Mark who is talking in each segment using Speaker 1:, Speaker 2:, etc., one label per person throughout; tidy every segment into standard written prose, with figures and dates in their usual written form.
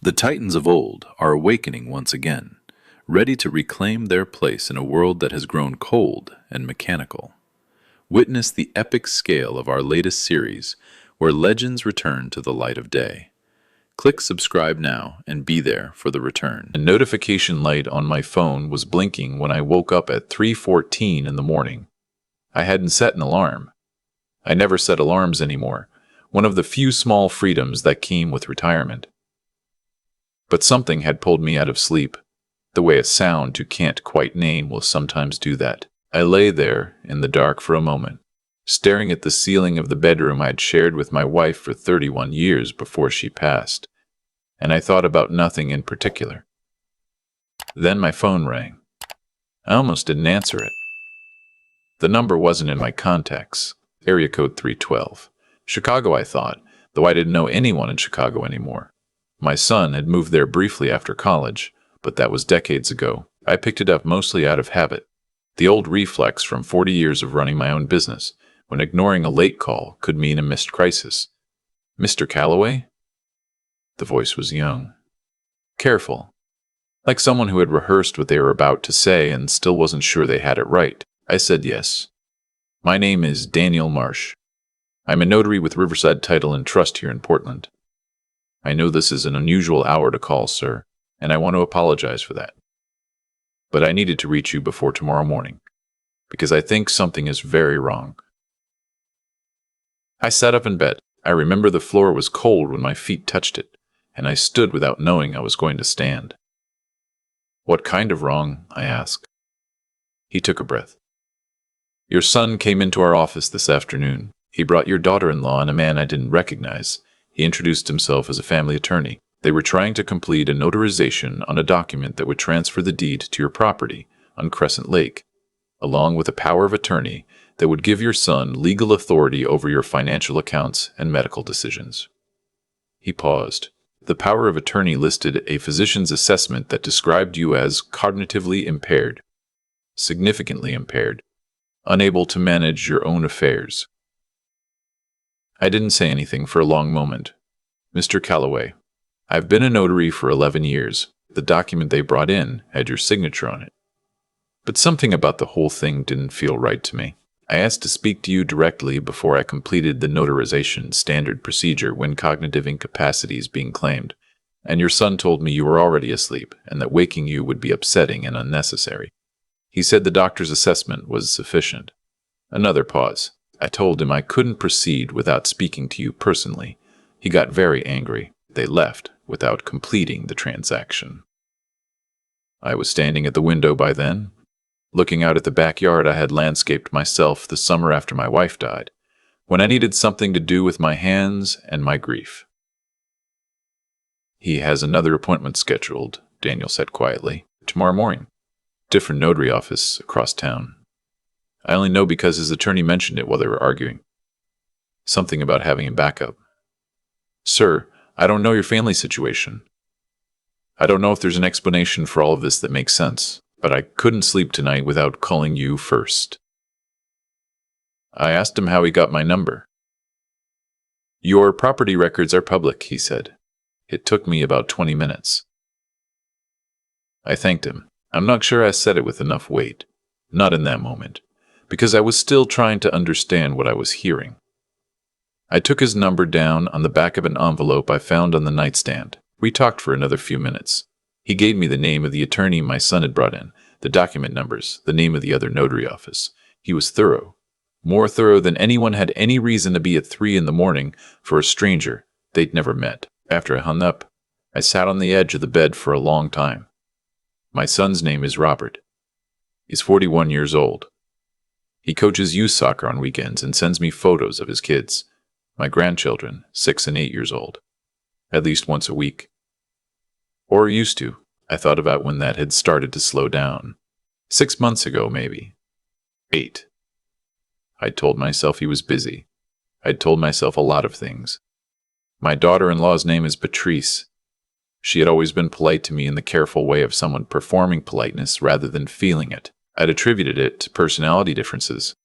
Speaker 1: The titans of old are awakening once again, ready to reclaim their place in a world that has grown cold and mechanical. Witness the epic scale of our latest series, where legends return to the light of day. Click subscribe now and be there for the return.
Speaker 2: A notification light on my phone was blinking when I woke up at 3:14 in the morning. I hadn't set an alarm. I never set alarms anymore, one of the few small freedoms that came with retirement. But something had pulled me out of sleep, the way a sound you can't quite name will sometimes do that. I lay there in the dark for a moment, staring at the ceiling of the bedroom I'd shared with my wife for 31 years before she passed, and I thought about nothing in particular. Then my phone rang. I almost didn't answer it. The number wasn't in my contacts. Area code 312. Chicago, I thought, though I didn't know anyone in Chicago anymore. My son had moved there briefly after college, but that was decades ago. I picked it up mostly out of habit, the old reflex from 40 years of running my own business, when ignoring a late call could mean a missed crisis. Mr. Calloway? The voice was young, careful, like someone who had rehearsed what they were about to say and still wasn't sure they had it right. I said yes. My name is Daniel Marsh. I'm a notary with Riverside Title and Trust here in Portland. I know this is an unusual hour to call, sir, and I want to apologize for that. But I needed to reach you before tomorrow morning, because I think something is very wrong. I sat up in bed. I remember the floor was cold when my feet touched it, and I stood without knowing I was going to stand. What kind of wrong? I asked. He took a breath. Your son came into our office this afternoon. He brought your daughter-in-law and a man I didn't recognize. He introduced himself as a family attorney. They were trying to complete a notarization on a document that would transfer the deed to your property on Crescent Lake, along with a power of attorney that would give your son legal authority over your financial accounts and medical decisions. He paused. The power of attorney listed a physician's assessment that described you as cognitively impaired, significantly impaired, unable to manage your own affairs. I didn't say anything for a long moment. Mr. Calloway, I've been a notary for 11 years. The document they brought in had your signature on it. But something about the whole thing didn't feel right to me. I asked to speak to you directly before I completed the notarization standard procedure when cognitive incapacity is being claimed, and your son told me you were already asleep and that waking you would be upsetting and unnecessary. He said the doctor's assessment was sufficient. Another pause. I told him I couldn't proceed without speaking to you personally. He got very angry. They left without completing the transaction. I was standing at the window by then, looking out at the backyard I had landscaped myself the summer after my wife died, when I needed something to do with my hands and my grief. He has another appointment scheduled, Daniel said quietly, tomorrow morning. Different notary office across town. I only know because his attorney mentioned it while they were arguing. Something about having a backup. Sir, I don't know your family situation. I don't know if there's an explanation for all of this that makes sense, but I couldn't sleep tonight without calling you first. I asked him how he got my number. Your property records are public, he said. It took me about 20 minutes. I thanked him. I'm not sure I said it with enough weight. Not in that moment, because I was still trying to understand what I was hearing. I took his number down on the back of an envelope I found on the nightstand. We talked for another few minutes. He gave me the name of the attorney my son had brought in, the document numbers, the name of the other notary office. He was thorough, more thorough than anyone had any reason to be at 3 in the morning for a stranger they'd never met. After I hung up, I sat on the edge of the bed for a long time. My son's name is Robert. He's 41 years old. He coaches youth soccer on weekends and sends me photos of his kids, my grandchildren, 6 and 8 years old, at least once a week. Or used to. I thought about when that had started to slow down. 6 months ago, maybe. 8. I'd told myself he was busy. I'd told myself a lot of things. My daughter-in-law's name is Patrice. She had always been polite to me in the careful way of someone performing politeness rather than feeling it. I'd attributed it to personality differences.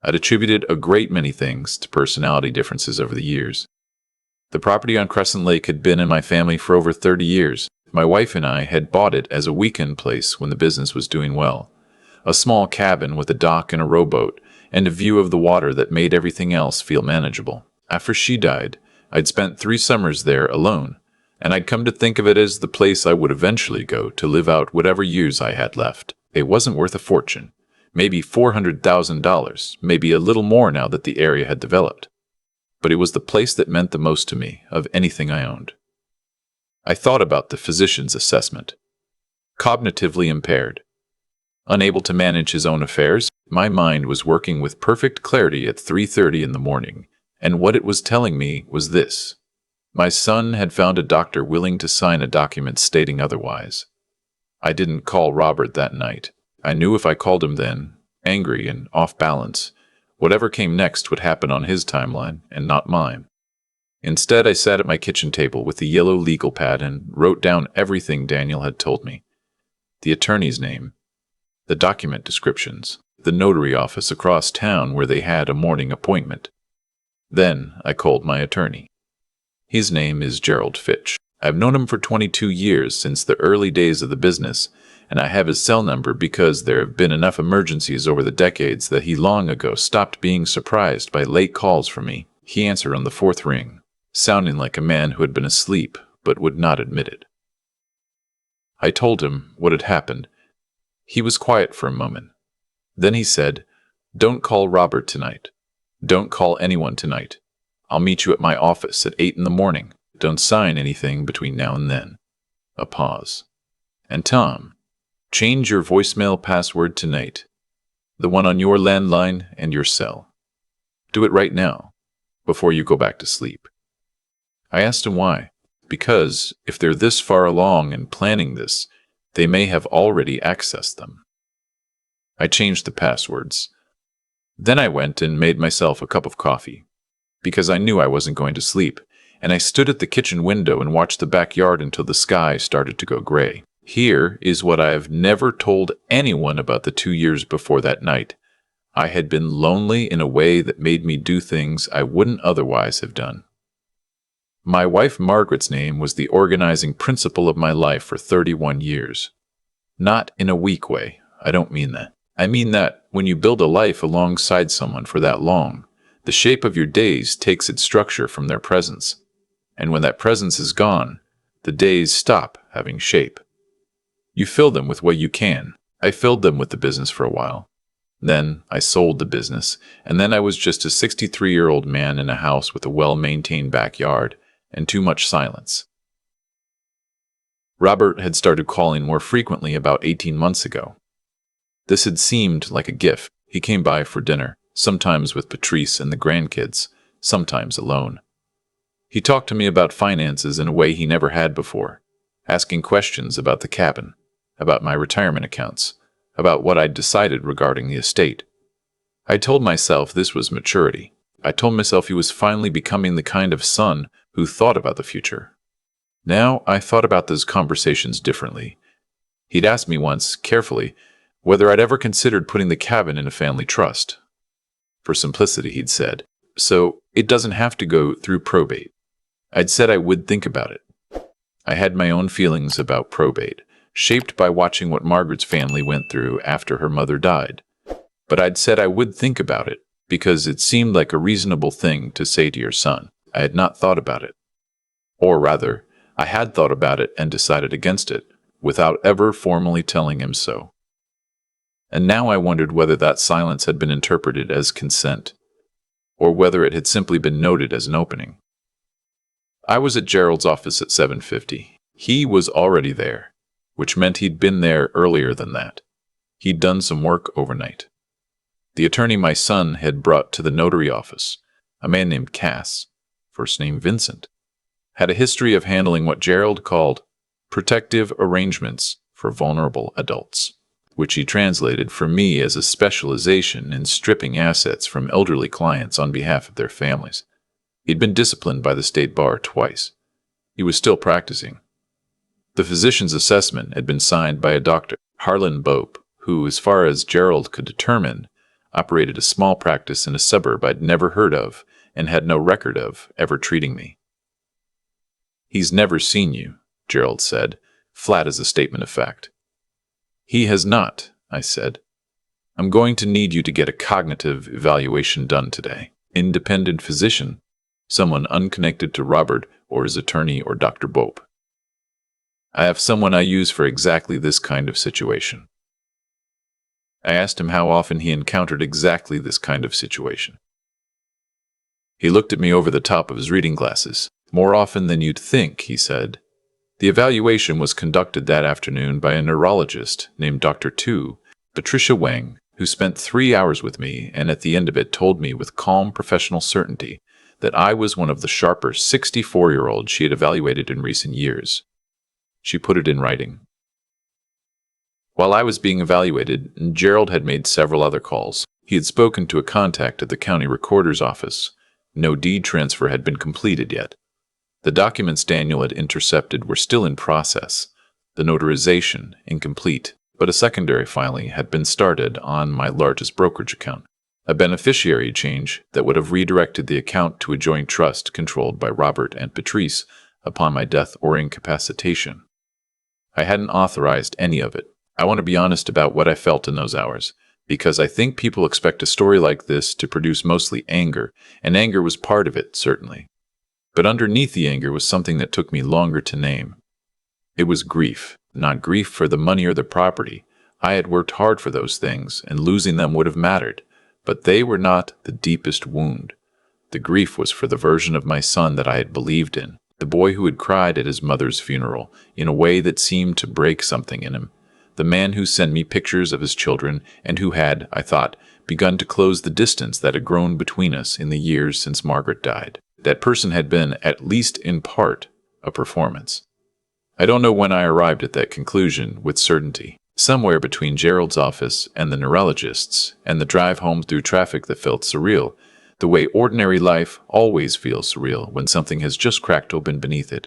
Speaker 2: I'd attributed a great many things to personality differences over the years. The property on Crescent Lake had been in my family for over 30 years. My wife and I had bought it as a weekend place when the business was doing well. A small cabin with a dock and a rowboat, and a view of the water that made everything else feel manageable. After she died, I'd spent 3 summers there alone, and I'd come to think of it as the place I would eventually go to live out whatever years I had left. It wasn't worth a fortune. Maybe $400,000, maybe a little more now that the area had developed. But it was the place that meant the most to me of anything I owned. I thought about the physician's assessment. Cognitively impaired. Unable to manage his own affairs, my mind was working with perfect clarity at 3:30 in the morning, and what it was telling me was this. My son had found a doctor willing to sign a document stating otherwise. I didn't call Robert that night. I knew if I called him then, angry and off balance, whatever came next would happen on his timeline and not mine. Instead, I sat at my kitchen table with the yellow legal pad and wrote down everything Daniel had told me. The attorney's name, the document descriptions, the notary office across town where they had a morning appointment. Then I called my attorney. His name is Gerald Fitch. I've known him for 22 years, since the early days of the business, and I have his cell number because there have been enough emergencies over the decades that he long ago stopped being surprised by late calls from me. He answered on the 4th ring, sounding like a man who had been asleep but would not admit it. I told him what had happened. He was quiet for a moment. Then he said, "Don't call Robert tonight. Don't call anyone tonight. I'll meet you at my office at 8 in the morning. Don't sign anything between now and then." A pause. "And Tom, change your voicemail password tonight. The one on your landline and your cell. Do it right now, before you go back to sleep." I asked him why. Because if they're this far along in planning this, they may have already accessed them. I changed the passwords. Then I went and made myself a cup of coffee, because I knew I wasn't going to sleep, and I stood at the kitchen window and watched the backyard until the sky started to go gray. Here is what I have never told anyone about the 2 years before that night. I had been lonely in a way that made me do things I wouldn't otherwise have done. My wife Margaret's name was the organizing principle of my life for 31 years. Not in a weak way, I don't mean that. I mean that when you build a life alongside someone for that long, the shape of your days takes its structure from their presence. And when that presence is gone, the days stop having shape. You fill them with what you can. I filled them with the business for a while. Then I sold the business, and then I was just a 63-year-old man in a house with a well-maintained backyard and too much silence. Robert had started calling more frequently about 18 months ago. This had seemed like a gift. He came by for dinner, sometimes with Patrice and the grandkids, sometimes alone. He talked to me about finances in a way he never had before, asking questions about the cabin, about my retirement accounts, about what I'd decided regarding the estate. I told myself this was maturity. I told myself he was finally becoming the kind of son who thought about the future. Now I thought about those conversations differently. He'd asked me once, carefully, whether I'd ever considered putting the cabin in a family trust. For simplicity, he'd said, so it doesn't have to go through probate. I'd said I would think about it. I had my own feelings about probate, shaped by watching what Margaret's family went through after her mother died. But I'd said I would think about it, because it seemed like a reasonable thing to say to your son. I had not thought about it. Or rather, I had thought about it and decided against it, without ever formally telling him so. And now I wondered whether that silence had been interpreted as consent, or whether it had simply been noted as an opening. I was at Gerald's office at 7:50. He was already there, which meant he'd been there earlier than that. He'd done some work overnight. The attorney my son had brought to the notary office, a man named Cass, first name Vincent, had a history of handling what Gerald called protective arrangements for vulnerable adults, which he translated for me as a specialization in stripping assets from elderly clients on behalf of their families. He'd been disciplined by the state bar twice. He was still practicing. The physician's assessment had been signed by a Dr. Harlan Bope, who, as far as Gerald could determine, operated a small practice in a suburb I'd never heard of and had no record of ever treating me. He's never seen you, Gerald said, flat as a statement of fact. He has not, I said. I'm going to need you to get a cognitive evaluation done today. Independent physician, someone unconnected to Robert or his attorney or Dr. Bope. I have someone I use for exactly this kind of situation. I asked him how often he encountered exactly this kind of situation. He looked at me over the top of his reading glasses. More often than you'd think, he said. The evaluation was conducted that afternoon by a neurologist named Dr. Tu, Patricia Wang, who spent 3 hours with me and at the end of it told me with calm professional certainty that I was one of the sharper 64-year-olds she had evaluated in recent years. She put it in writing. While I was being evaluated, Gerald had made several other calls. He had spoken to a contact at the county recorder's office. No deed transfer had been completed yet. The documents Daniel had intercepted were still in process, the notarization incomplete, but a secondary filing had been started on my largest brokerage account, a beneficiary change that would have redirected the account to a joint trust controlled by Robert and Patrice upon my death or incapacitation. I hadn't authorized any of it. I want to be honest about what I felt in those hours, because I think people expect a story like this to produce mostly anger, and anger was part of it, certainly. But underneath the anger was something that took me longer to name. It was grief, not grief for the money or the property. I had worked hard for those things, and losing them would have mattered, but they were not the deepest wound. The grief was for the version of my son that I had believed in, the boy who had cried at his mother's funeral in a way that seemed to break something in him, the man who sent me pictures of his children and who had, I thought, begun to close the distance that had grown between us in the years since Margaret died. That person had been, at least in part, a performance. I don't know when I arrived at that conclusion with certainty. Somewhere between Gerald's office and the neurologist's and the drive home through traffic that felt surreal, the way ordinary life always feels surreal when something has just cracked open beneath it.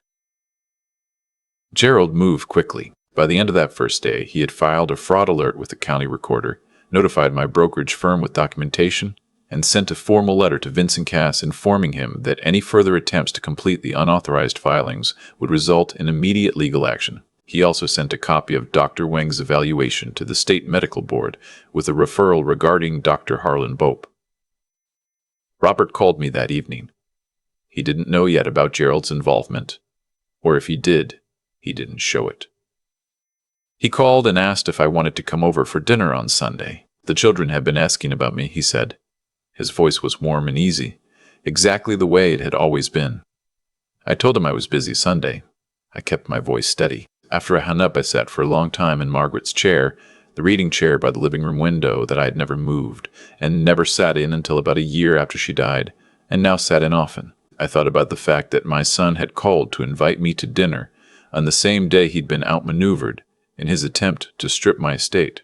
Speaker 2: Gerald moved quickly. By the end of that first day, he had filed a fraud alert with the county recorder, notified my brokerage firm with documentation, and sent a formal letter to Vincent Cass informing him that any further attempts to complete the unauthorized filings would result in immediate legal action. He also sent a copy of Dr. Wang's evaluation to the State Medical Board with a referral regarding Dr. Harlan Bope. Robert called me that evening. He didn't know yet about Gerald's involvement, or if he did, he didn't show it. He called and asked if I wanted to come over for dinner on Sunday. The children had been asking about me, he said. His voice was warm and easy, exactly the way it had always been. I told him I was busy Sunday. I kept my voice steady. After I hung up, I sat for a long time in Margaret's chair, the reading chair by the living room window that I had never moved, and never sat in until about a year after she died, and now sat in often. I thought about the fact that my son had called to invite me to dinner on the same day he'd been outmaneuvered in his attempt to strip my estate.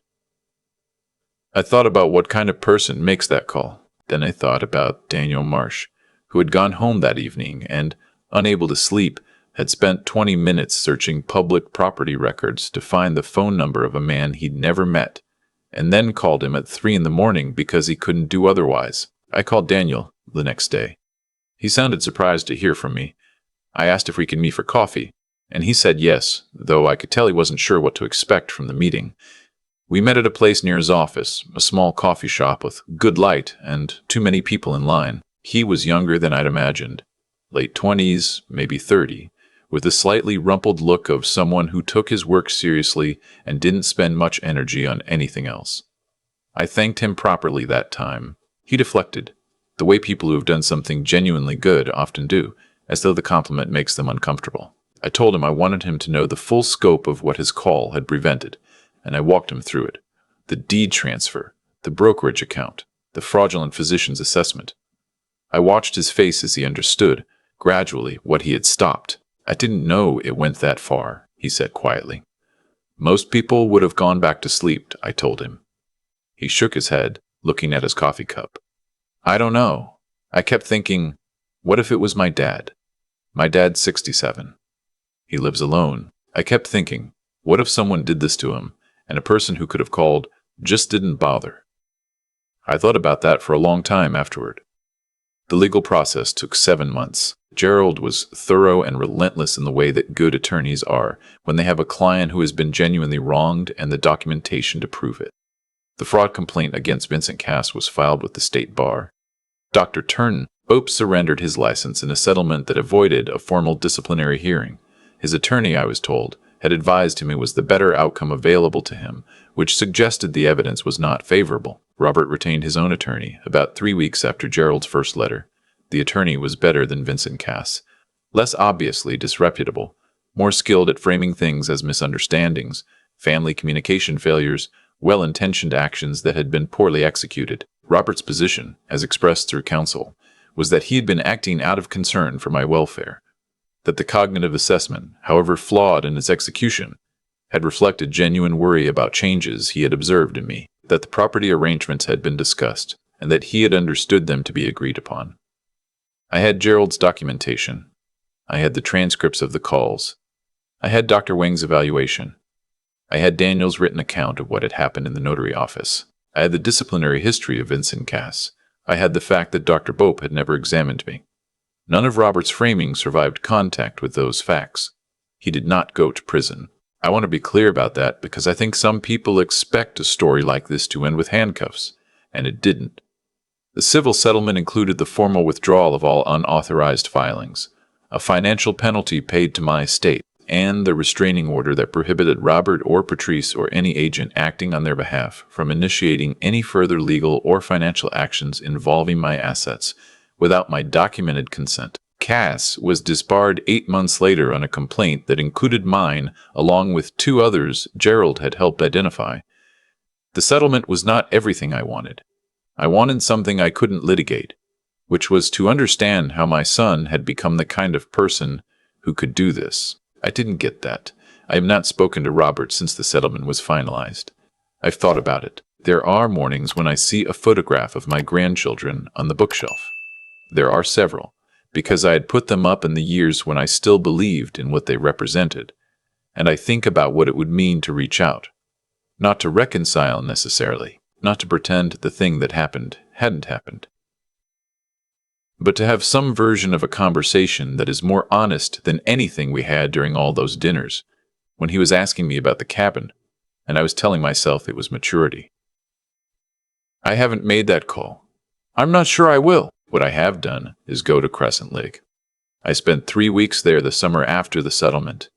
Speaker 2: I thought about what kind of person makes that call. Then I thought about Daniel Marsh, who had gone home that evening and, unable to sleep, had spent 20 minutes searching public property records to find the phone number of a man he'd never met, and then called him at 3 a.m. because he couldn't do otherwise. I called Daniel the next day. He sounded surprised to hear from me. I asked if we could meet for coffee, and he said yes, though I could tell he wasn't sure what to expect from the meeting. We met at a place near his office, a small coffee shop with good light and too many people in line. He was younger than I'd imagined, late 20s, maybe 30, with a slightly rumpled look of someone who took his work seriously and didn't spend much energy on anything else. I thanked him properly that time. He deflected, the way people who have done something genuinely good often do, as though the compliment makes them uncomfortable. I told him I wanted him to know the full scope of what his call had prevented, and I walked him through it. The deed transfer, the brokerage account, the fraudulent physician's assessment. I watched his face as he understood, gradually, what he had stopped. I didn't know it went that far, he said quietly. Most people would have gone back to sleep, I told him. He shook his head, looking at his coffee cup. I don't know. I kept thinking, what if it was my dad? My dad's 67. He lives alone. I kept thinking, what if someone did this to him, and a person who could have called just didn't bother? I thought about that for a long time afterward. The legal process took 7 months. Gerald was thorough and relentless in the way that good attorneys are when they have a client who has been genuinely wronged and the documentation to prove it. The fraud complaint against Vincent Cass was filed with the state bar. Dr. Turner Bope surrendered his license in a settlement that avoided a formal disciplinary hearing. His attorney, I was told, had advised him it was the better outcome available to him, which suggested the evidence was not favorable. Robert retained his own attorney about 3 weeks after Gerald's first letter. The attorney was better than Vincent Cass, less obviously disreputable, more skilled at framing things as misunderstandings, family communication failures, well-intentioned actions that had been poorly executed. Robert's position, as expressed through counsel, was that he had been acting out of concern for my welfare, that the cognitive assessment, however flawed in its execution, had reflected genuine worry about changes he had observed in me, that the property arrangements had been discussed, and that he had understood them to be agreed upon. I had Gerald's documentation. I had the transcripts of the calls. I had Dr. Wang's evaluation. I had Daniel's written account of what had happened in the notary office. I had the disciplinary history of Vincent Cass. I had the fact that Dr. Bope had never examined me. None of Robert's framing survived contact with those facts. He did not go to prison. I want to be clear about that because I think some people expect a story like this to end with handcuffs, and it didn't. The civil settlement included the formal withdrawal of all unauthorized filings, a financial penalty paid to my estate, and the restraining order that prohibited Robert or Patrice or any agent acting on their behalf from initiating any further legal or financial actions involving my assets without my documented consent. Cass was disbarred 8 months later on a complaint that included mine along with 2 others Gerald had helped identify. The settlement was not everything I wanted. I wanted something I couldn't litigate, which was to understand how my son had become the kind of person who could do this. I didn't get that. I have not spoken to Robert since the settlement was finalized. I've thought about it. There are mornings when I see a photograph of my grandchildren on the bookshelf. There are several, because I had put them up in the years when I still believed in what they represented, and I think about what it would mean to reach out. Not to reconcile necessarily, not to pretend the thing that happened hadn't happened, but to have some version of a conversation that is more honest than anything we had during all those dinners, when he was asking me about the cabin, and I was telling myself it was maturity. I haven't made that call. I'm not sure I will. What I have done is go to Crescent Lake. I spent 3 weeks there the summer after the settlement,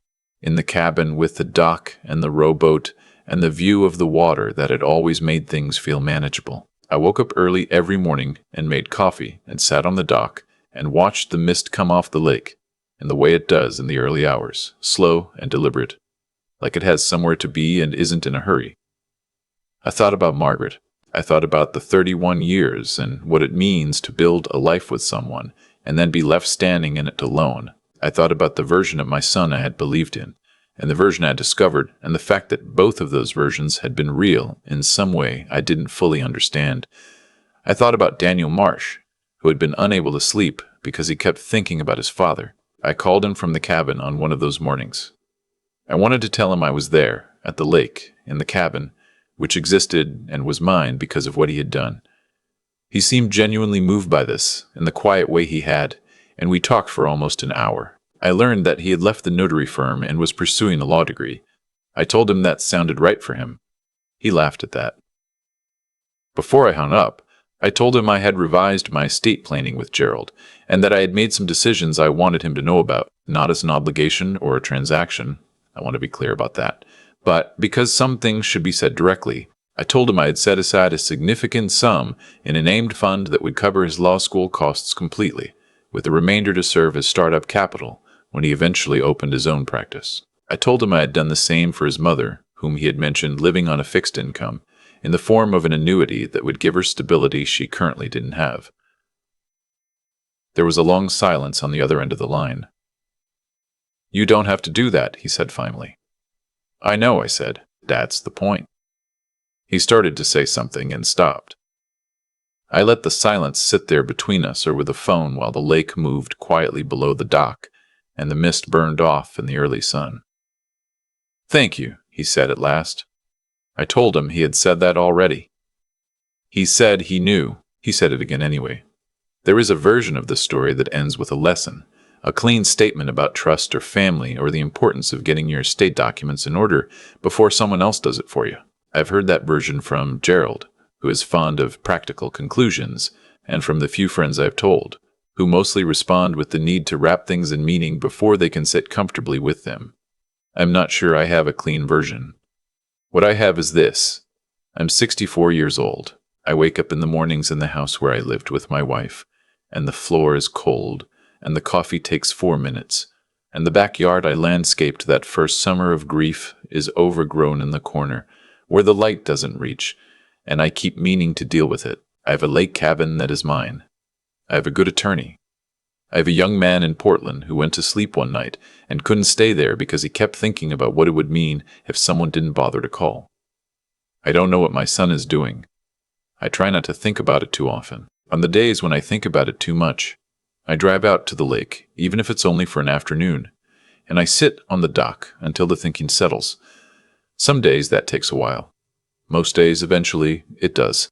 Speaker 2: in the cabin with the dock and the rowboat and the view of the water that had always made things feel manageable. I woke up early every morning and made coffee and sat on the dock and watched the mist come off the lake, in the way it does in the early hours, slow and deliberate, like it has somewhere to be and isn't in a hurry. I thought about Margaret. I thought about the 31 years and what it means to build a life with someone and then be left standing in it alone. I thought about the version of my son I had believed in, and the version I had discovered, and the fact that both of those versions had been real in some way I didn't fully understand. I thought about Daniel Marsh, who had been unable to sleep because he kept thinking about his father. I called him from the cabin on one of those mornings. I wanted to tell him I was there, at the lake, in the cabin, which existed and was mine because of what he had done. He seemed genuinely moved by this, in the quiet way he had, and we talked for almost an hour. I learned that he had left the notary firm and was pursuing a law degree. I told him that sounded right for him. He laughed at that. Before I hung up, I told him I had revised my estate planning with Gerald, and that I had made some decisions I wanted him to know about, not as an obligation or a transaction. I want to be clear about that. But because some things should be said directly, I told him I had set aside a significant sum in a named fund that would cover his law school costs completely, with the remainder to serve as startup capital when he eventually opened his own practice. I told him I had done the same for his mother, whom he had mentioned living on a fixed income, in the form of an annuity that would give her stability she currently didn't have. There was a long silence on the other end of the line. "You don't have to do that," he said finally. "I know," I said. "That's the point." He started to say something and stopped. I let the silence sit there between us over the phone while the lake moved quietly below the dock and the mist burned off in the early sun. "Thank you," he said at last. I told him he had said that already. He said he knew. He said it again anyway. There is a version of the story that ends with a lesson, A clean statement about trust or family or the importance of getting your estate documents in order before someone else does it for you. I've heard that version from Gerald, who is fond of practical conclusions, and from the few friends I've told, who mostly respond with the need to wrap things in meaning before they can sit comfortably with them. I'm not sure I have a clean version. What I have is this. I'm 64 years old. I wake up in the mornings in the house where I lived with my wife, and the floor is cold, and the coffee takes 4 minutes, and the backyard I landscaped that first summer of grief is overgrown in the corner, where the light doesn't reach, and I keep meaning to deal with it. I have a lake cabin that is mine. I have a good attorney. I have a young man in Portland who went to sleep one night and couldn't stay there because he kept thinking about what it would mean if someone didn't bother to call. I don't know what my son is doing. I try not to think about it too often. On the days when I think about it too much, I drive out to the lake, even if it's only for an afternoon, and I sit on the dock until the thinking settles. Some days that takes a while. Most days, eventually, it does.